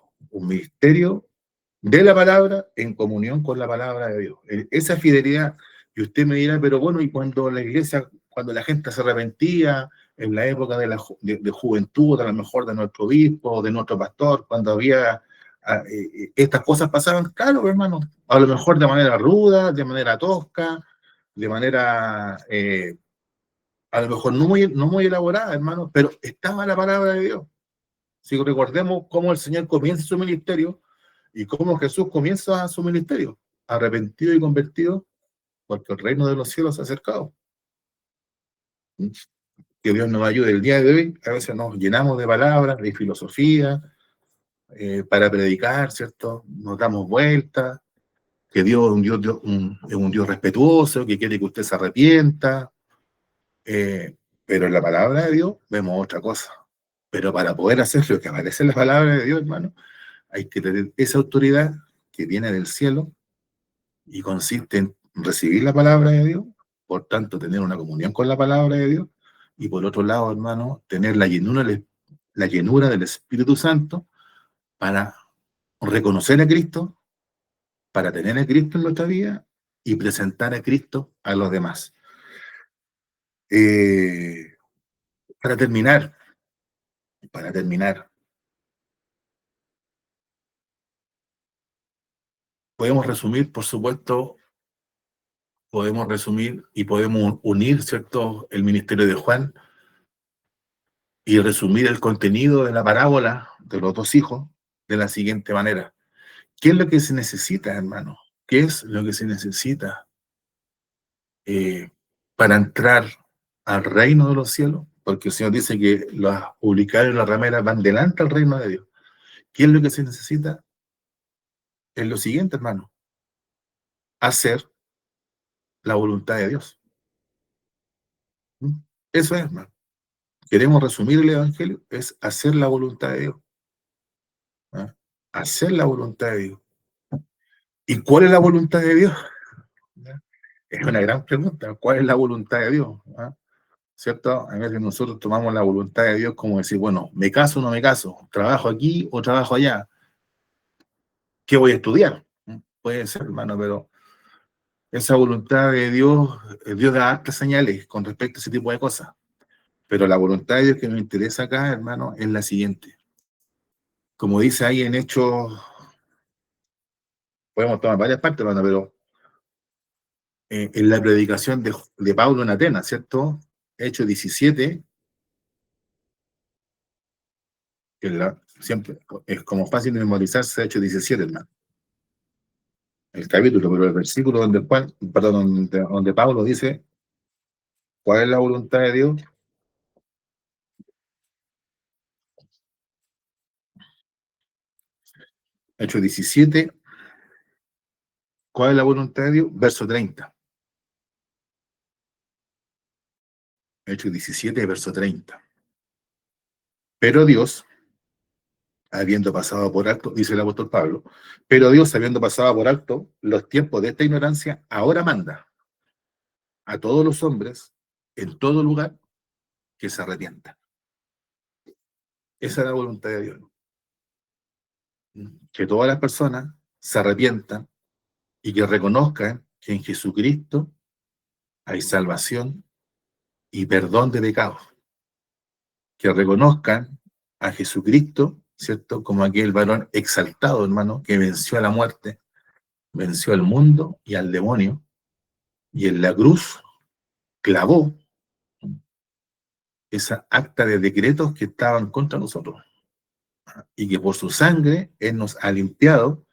de la palabra en comunión con la palabra de Dios. Esa fidelidad, y usted me dirá, pero bueno, y cuando la iglesia, cuando la gente se arrepentía, en la época de juventud, a lo mejor de nuestro obispo, de nuestro pastor, cuando había estas cosas pasaban, claro, hermano, a lo mejor de manera ruda, de manera tosca, de manera a lo mejor no muy elaborada, hermano, pero estaba la palabra de Dios. Si recordemos cómo el Señor comienza su ministerio y cómo Jesús comienza su ministerio, arrepentido y convertido, porque el reino de los cielos se ha acercado. Que Dios nos ayude. El día de hoy a veces nos llenamos de palabras, de filosofía, para predicar, ¿cierto? Nos damos vueltas, que Dios es un Dios respetuoso, que quiere que usted se arrepienta, pero en la palabra de Dios vemos otra cosa. Pero para poder hacer lo que aparece en la palabra de Dios, hermano, hay que tener esa autoridad que viene del cielo y consiste en recibir la palabra de Dios, por tanto, tener una comunión con la palabra de Dios, y por otro lado, hermano, tener la llenura del Espíritu Santo para reconocer a Cristo, para tener a Cristo en nuestra vida y presentar a Cristo a los demás. Eh, para terminar, para terminar, podemos resumir, por supuesto, podemos resumir y podemos unir, ¿cierto?, el ministerio de Juan y resumir el contenido de la parábola de los dos hijos de la siguiente manera. ¿Qué es lo que se necesita, hermano? ¿Qué es lo que se necesita eh, para entrar al reino de los cielos? Porque el Señor dice que los publicanos y las rameras van delante al reino de Dios. ¿Qué es lo que se necesita? Es lo siguiente, hermano. Hacer la voluntad de Dios. ¿Mm? Eso es, hermano. Queremos resumir el Evangelio, es hacer la voluntad de Dios. ¿Ah? Hacer la voluntad de Dios. ¿Y cuál es la voluntad de Dios? ¿Ya? Es una gran pregunta. ¿Cuál es la voluntad de Dios? ¿Ah? ¿Cierto? A veces nosotros tomamos la voluntad de Dios como decir, bueno, ¿me caso o no me caso? ¿Trabajo aquí o trabajo allá? ¿Qué voy a estudiar? Puede ser, hermano, pero esa voluntad de Dios, Dios da hartas señales con respecto a ese tipo de cosas. Pero la voluntad de Dios que nos interesa acá, hermano, es la siguiente. Como dice ahí en Hechos, podemos tomar varias partes, hermano, pero en la predicación de Pablo en Atenas, ¿cierto? Hechos 17, siempre es como fácil de memorizarse, Hechos 17, hermano. El capítulo, pero el versículo donde Pablo dice, ¿cuál es la voluntad de Dios? Hechos 17, ¿cuál es la voluntad de Dios? Verso 30. Hechos 17, verso 30. Pero Dios, habiendo pasado por alto, dice el apóstol Pablo, pero Dios, habiendo pasado por alto los tiempos de esta ignorancia, ahora manda a todos los hombres, en todo lugar, que se arrepientan. Esa es la voluntad de Dios. Que todas las personas se arrepientan y que reconozcan que en Jesucristo hay salvación y perdón de pecados. Que reconozcan a Jesucristo, ¿cierto?, como aquel varón exaltado, hermano, que venció a la muerte, venció al mundo y al demonio, y en la cruz clavó esa acta de decretos que estaban contra nosotros, y que por su sangre Él nos ha limpiado,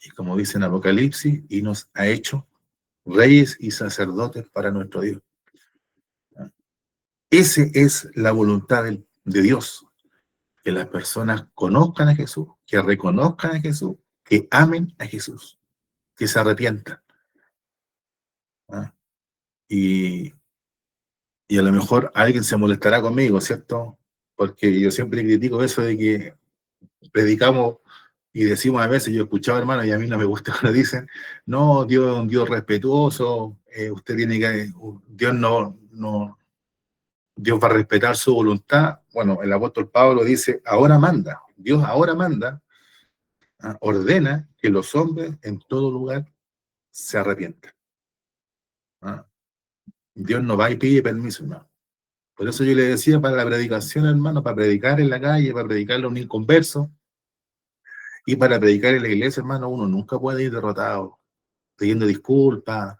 y como dice en Apocalipsis, y nos ha hecho reyes y sacerdotes para nuestro Dios. Esa es la voluntad de Dios, que las personas conozcan a Jesús, que reconozcan a Jesús, que amen a Jesús, que se arrepientan. ¿Ah? Y, y a lo mejor alguien se molestará conmigo, ¿cierto? Porque yo siempre critico eso de que predicamos Y decimos a veces, yo he escuchado, hermano, y a mí no me gusta cuando dicen, no, Dios es un Dios respetuoso, usted tiene que, Dios Dios va a respetar su voluntad. Bueno, el apóstol Pablo dice, ahora manda, Dios ahora manda, ordena que los hombres en todo lugar se arrepientan. ¿Ah? Dios no va y pide permiso, hermano. Por eso yo le decía, para la predicación, hermano, para predicar en la calle, para predicar a un inconverso, y para predicar en la iglesia, hermano, uno nunca puede ir derrotado, pidiendo disculpas.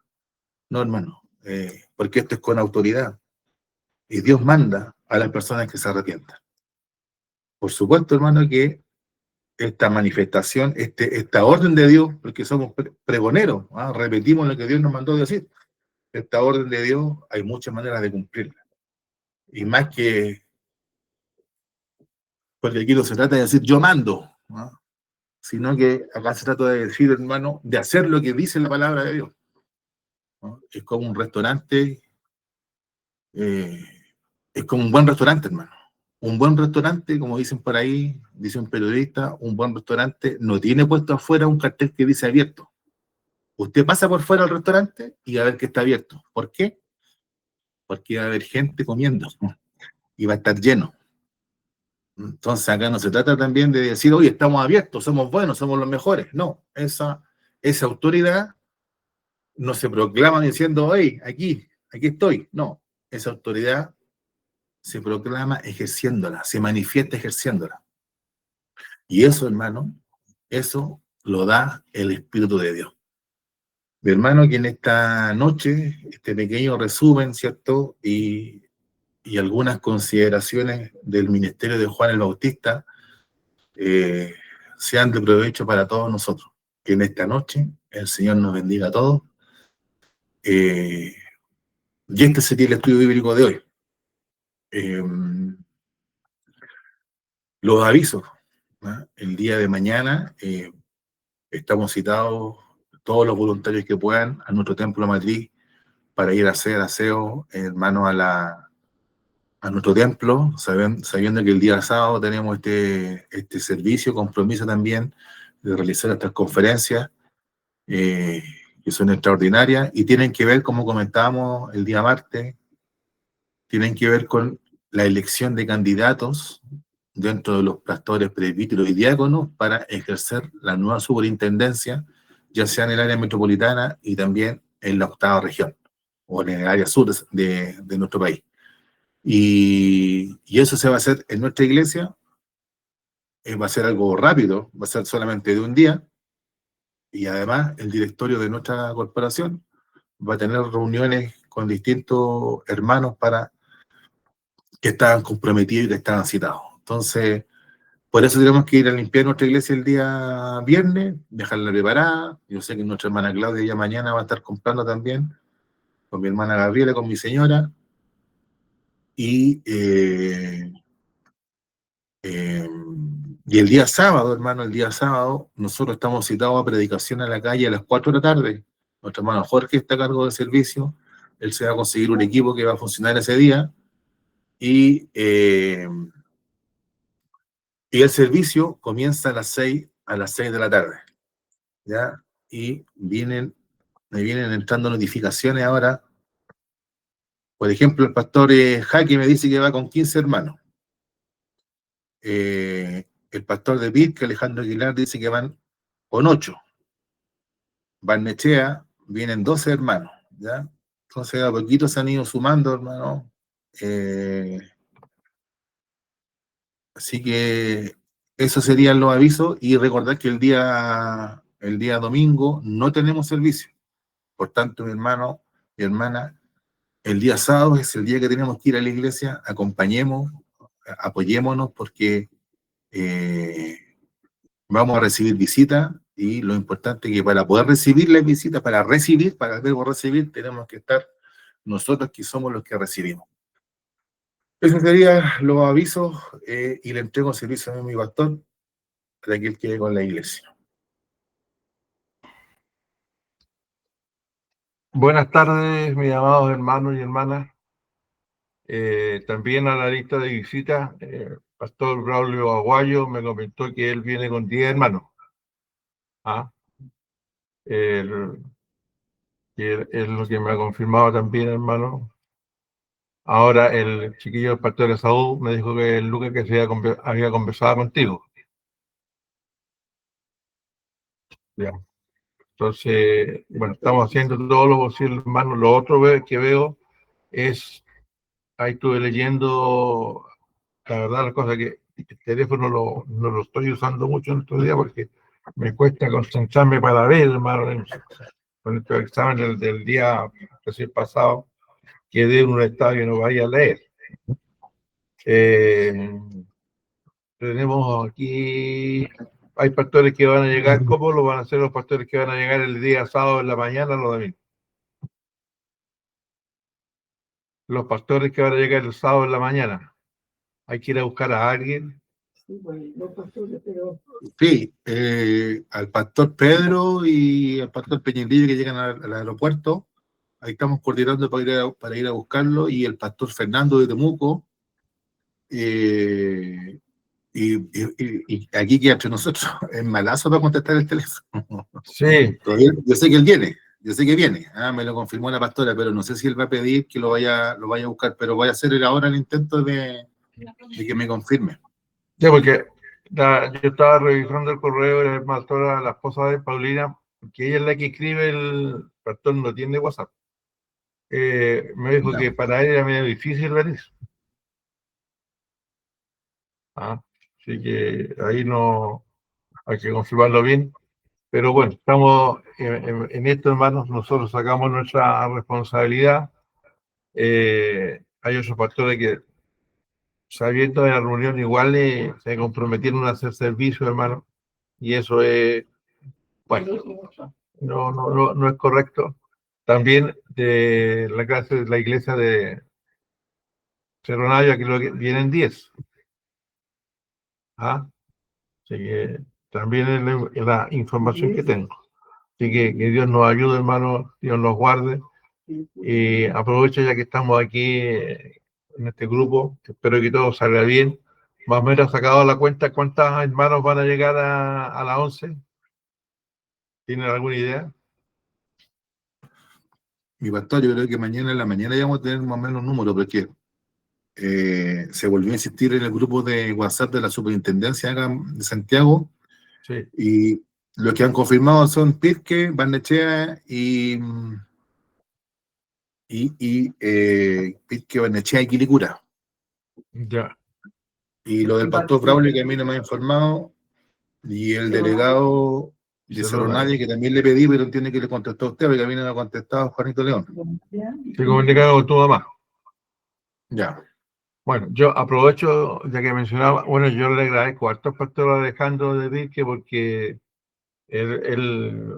No, hermano, porque esto es con autoridad. Y Dios manda a las personas que se arrepientan. Por supuesto, hermano, que esta manifestación, esta orden de Dios, porque somos pregoneros, repetimos lo que Dios nos mandó decir. Esta orden de Dios hay muchas maneras de cumplirla. Y más que, porque aquí no se trata de decir yo mando, ¿no? Sino que acá se trata de decir, hermano, de hacer lo que dice la palabra de Dios, ¿no? Es como un restaurante, eh, es como un buen restaurante, hermano. Un buen restaurante, como dicen por ahí, dice un periodista, un buen restaurante no tiene puesto afuera un cartel que dice abierto. Usted pasa por fuera del restaurante y va a ver que está abierto. ¿Por qué? Porque va a haber gente comiendo, ¿no? Y va a estar lleno. Entonces acá no se trata también de decir, oye, estamos abiertos, somos buenos, somos los mejores. No, esa autoridad no se proclama diciendo, hey, aquí estoy. No, esa autoridad se proclama ejerciéndola, se manifiesta ejerciéndola. Y eso, hermano, eso lo da el Espíritu de Dios. Mi hermano, que en esta noche, este pequeño resumen, ¿cierto? Y algunas consideraciones del ministerio de Juan el Bautista eh, sean de provecho para todos nosotros. Que en esta noche el Señor nos bendiga a todos. Y este sería el estudio bíblico de hoy. Eh, los avisos, ¿no? El día de mañana estamos citados todos los voluntarios que puedan a nuestro templo matriz para ir a hacer aseo, hermano, a nuestro templo, sabiendo que el día sábado tenemos este servicio, compromiso también de realizar estas conferencias eh, que son extraordinarias y tienen que ver, como comentábamos el día martes, tienen que ver con la elección de candidatos dentro de los pastores, presbíteros y diáconos para ejercer la nueva superintendencia, ya sea en el área metropolitana y también en la octava región, o en el área sur de nuestro país. Y eso se va a hacer en nuestra iglesia, va a ser algo rápido, va a ser solamente de un día, y además el directorio de nuestra corporación va a tener reuniones con distintos hermanos para que estaban comprometidos y que estaban citados. Entonces, por eso tenemos que ir a limpiar nuestra iglesia el día viernes, dejarla preparada. Yo sé que nuestra hermana Claudia ya mañana va a estar comprando también, con mi hermana Gabriela, con mi señora. Y, y el día sábado, hermano, el día sábado, nosotros estamos citados a predicación a la calle a las 4 de la tarde. Nuestro hermano Jorge está a cargo del servicio. Él se va a conseguir un equipo que va a funcionar ese día. Y el servicio comienza a las 6 de la tarde, ¿ya? Y me vienen entrando notificaciones ahora. Por ejemplo, el pastor Jaque me dice que va con 15 hermanos. El pastor de Pirque, Alejandro Aguilar, dice que van con 8. Barnechea, vienen 12 hermanos, ¿ya? Entonces, a poquito se han ido sumando, hermano. Así que esos serían los avisos y recordar que el día domingo no tenemos servicio. Por tanto, mi hermano, mi hermana, el día sábado es el día que tenemos que ir a la iglesia, acompañemos, apoyémonos porque eh, vamos a recibir visitas y lo importante es que para poder recibir las visitas, para el verbo recibir, tenemos que estar nosotros que somos los que recibimos. Esos serían los avisos y le entrego servicio a mi pastor para que él quede con la iglesia. Buenas tardes, mis amados hermanos y hermanas. También a la lista de visitas, Pastor Braulio Aguayo me comentó que él viene con 10 hermanos. ¿ah? El- es lo que me ha confirmado también, hermano. Ahora el chiquillo del pastor de Saúl me dijo que el Lucas que había conversado contigo. Ya. Entonces, bueno, estamos haciendo todo lo posible, hermano. Lo otro que veo es, ahí estuve leyendo, la verdad, la cosa que el teléfono no lo estoy usando mucho en estos días porque me cuesta concentrarme para ver, hermano, con estos exámenes del día recién pasado, quedé en un estado que no vaya a leer. Tenemos aquí, hay pastores que van a llegar, ¿cómo lo van a hacer los pastores que van a llegar el día sábado en la mañana o los domingos? Los pastores que van a llegar el sábado en la mañana, hay que ir a buscar a alguien. Sí, al pastor Pedro y al pastor Peñalillo que llegan al aeropuerto, ahí estamos coordinando para ir a buscarlo, y el pastor Fernando de Temuco, y aquí queda entre nosotros, es malazo para contestar el teléfono. Sí. Yo sé que él viene, yo sé que viene, me lo confirmó la pastora, pero no sé si él va a pedir que lo vaya a buscar, pero voy a hacer ahora el intento de que me confirme. Sí, porque yo estaba revisando el correo de la pastora, la esposa de Paulina, que ella es la que escribe, el pastor no tiene WhatsApp. Me dijo que para él era medio difícil ver eso. Así que ahí no hay que confirmarlo bien. Pero bueno, estamos en esto, hermanos, nosotros sacamos nuestra responsabilidad. Hay otros pastores que, sabiendo de la reunión, igual se comprometieron a hacer servicio, hermano, y eso es, bueno, no es correcto. También de la clase de la iglesia de Cerro Navia, creo que vienen 10. Así que también es la información que tengo. Así que Dios nos ayude, hermano, Dios nos guarde. Y aprovecho ya que estamos aquí en este grupo, espero que todo salga bien. Más o menos sacado la cuenta, ¿cuántos hermanos van a llegar a las 11? ¿Tienen alguna idea? Mi pastor, yo creo que mañana en la mañana ya vamos a tener más o menos un número, porque se volvió a insistir en el grupo de WhatsApp de la superintendencia acá de Santiago, Sí. y los que han confirmado son Pirque, Barnechea y Pirque, Barnechea y Quilicura. Ya. Y lo del pastor Braulio, que a mí no me ha informado, y el delegado de Cerro Navia, que también le pedí, pero entiende que le contestó a usted, porque a mí no me ha contestado Juanito León. Se comunicaron con tu mamá. Ya. Bueno, yo aprovecho, ya que mencionaba, bueno, yo le agradezco a estos pastores Alejandro de Virque porque él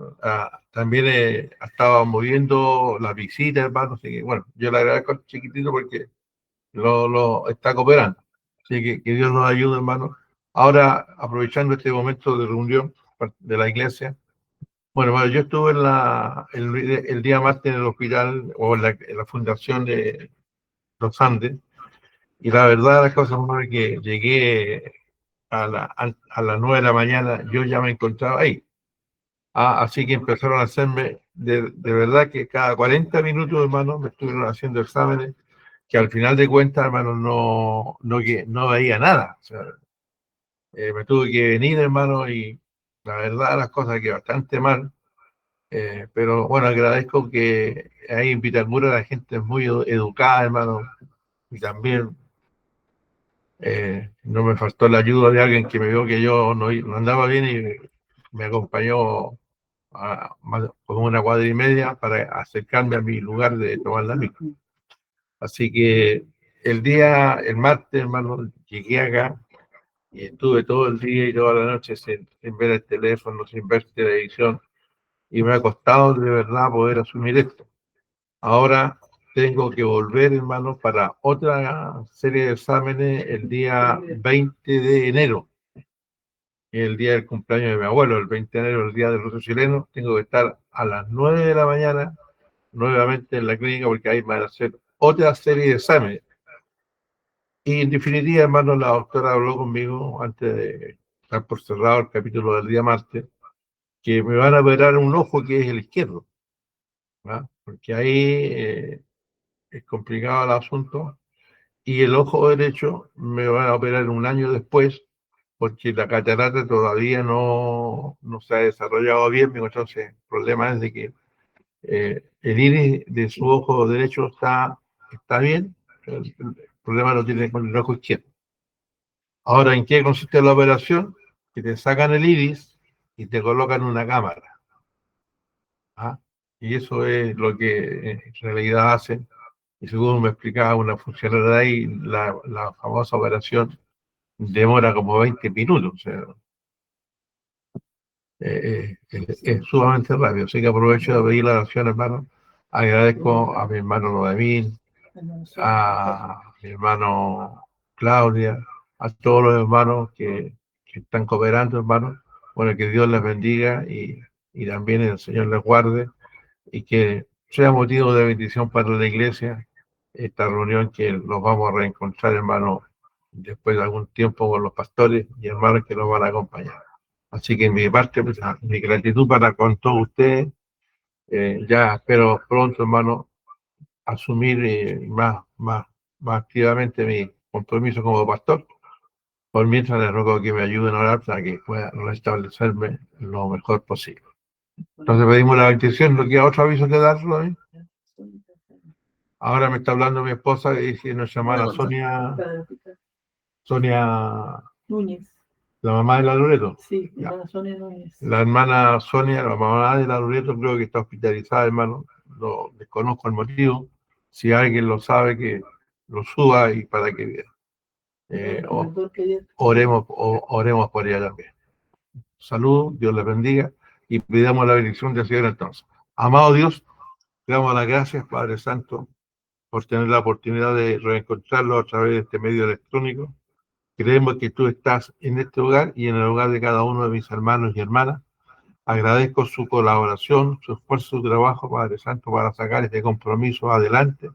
también estaba moviendo las visitas, hermano, así que bueno, yo le agradezco al chiquitito porque lo está cooperando. Así que Dios nos ayude, hermano. Ahora, aprovechando este momento de reunión de la iglesia, bueno, hermano, yo estuve el día martes en el hospital o en la fundación de los Andes, y la verdad, las cosas es que llegué a las 9 de la mañana, yo ya me encontraba ahí. Así que empezaron a hacerme, de verdad que cada 40 minutos, hermano, me estuvieron haciendo exámenes que al final de cuentas, hermano, no veía nada. O sea, me tuve que venir, hermano, y la verdad las cosas que bastante mal. Pero bueno, agradezco que ahí en Pitalmura la gente es muy educada, hermano, y también no me faltó la ayuda de alguien que me vio que yo no andaba bien y me acompañó como una cuadra y media para acercarme a mi lugar de tomar la micro. Así que el martes, hermano, llegué acá y estuve todo el día y toda la noche sin ver el teléfono, sin ver televisión, y me ha costado de verdad poder asumir esto. Ahora tengo que volver, hermano, para otra serie de exámenes el día 20 de enero, el día del cumpleaños de mi abuelo, el 20 de enero, el día del ruso chileno. Tengo que estar a las 9 de la mañana nuevamente en la clínica porque ahí van a hacer otra serie de exámenes. Y en definitiva, hermano, la doctora habló conmigo antes de estar por cerrado el capítulo del día martes que me van a operar un ojo que es el izquierdo, ¿verdad? Porque ahí es complicado el asunto, y el ojo derecho me van a operar un año después, porque la catarata todavía no se ha desarrollado bien, entonces el problema es de que el iris de su ojo derecho está bien, el problema lo tiene con el ojo izquierdo. Ahora, ¿en qué consiste la operación? Que te sacan el iris y te colocan una cámara. ¿Ah? Y eso es lo que en realidad hacen. Y según me explicaba una funcionaria de ahí, la famosa operación demora como 20 minutos. O sea, es sumamente rápido. Así que aprovecho de pedir la oración, hermano. Agradezco a mi hermano Noemín, a mi hermano Claudia, a todos los hermanos que están cooperando, hermanos. Bueno, que Dios les bendiga y también el Señor les guarde y que sea motivo de bendición para la iglesia esta reunión, que nos vamos a reencontrar, hermanos, después de algún tiempo con los pastores y hermanos que nos van a acompañar. Así que en mi parte, pues, mi gratitud para con todos ustedes. Ya espero pronto, hermano, asumir más activamente mi compromiso como pastor. Por mientras les ruego que me ayuden a orar para que pueda restablecerme lo mejor posible. Entonces pedimos la bendición. ¿No queda otro aviso que darlo? Ahora me está hablando mi esposa y dice nuestra hermana Sonia Núñez. La mamá de la Loreto. Sí, la hermana Sonia Núñez. La hermana Sonia, la mamá de la Loreto, creo que está hospitalizada, hermano. Lo desconozco el motivo. Si alguien lo sabe, que lo suba y para que oremos por ella también. Salud, Dios les bendiga y pidamos la bendición del Señor entonces. Amado Dios, te damos las gracias, Padre Santo, por tener la oportunidad de reencontrarlo a través de este medio electrónico. Creemos que tú estás en este hogar y en el hogar de cada uno de mis hermanos y hermanas. Agradezco su colaboración, su esfuerzo, su trabajo, Padre Santo, para sacar este compromiso adelante.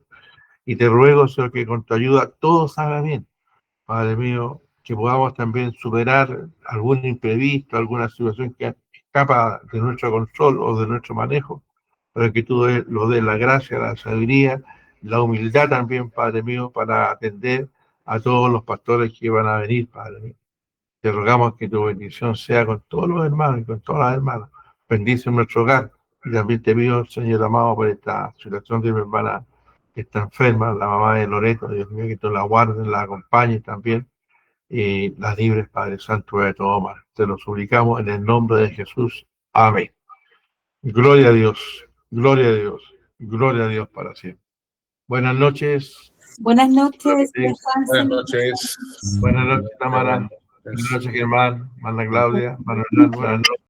Y te ruego, Señor, que con tu ayuda todo salga bien. Padre mío, que podamos también superar algún imprevisto, alguna situación que escapa de nuestro control o de nuestro manejo, para que tú lo des la gracia, la sabiduría, la humildad también, Padre mío, para atender a todos los pastores que van a venir, Padre mío. Te rogamos que tu bendición sea con todos los hermanos y con todas las hermanas. Bendice nuestro hogar. Y también te pido, Señor amado, por esta situación de mi hermana que está enferma, la mamá de Loreto. Dios mío, que tú la guardes, la acompañes también y la libres, Padre Santo, de todo mal. Te lo suplicamos en el nombre de Jesús. Amén. Gloria a Dios, gloria a Dios, gloria a Dios para siempre. Buenas noches. Buenas noches. Buenas noches. Buenas noches, Tamara. Buenas noches, Germán, hermana Claudia, hermano Hernán, buenas noches.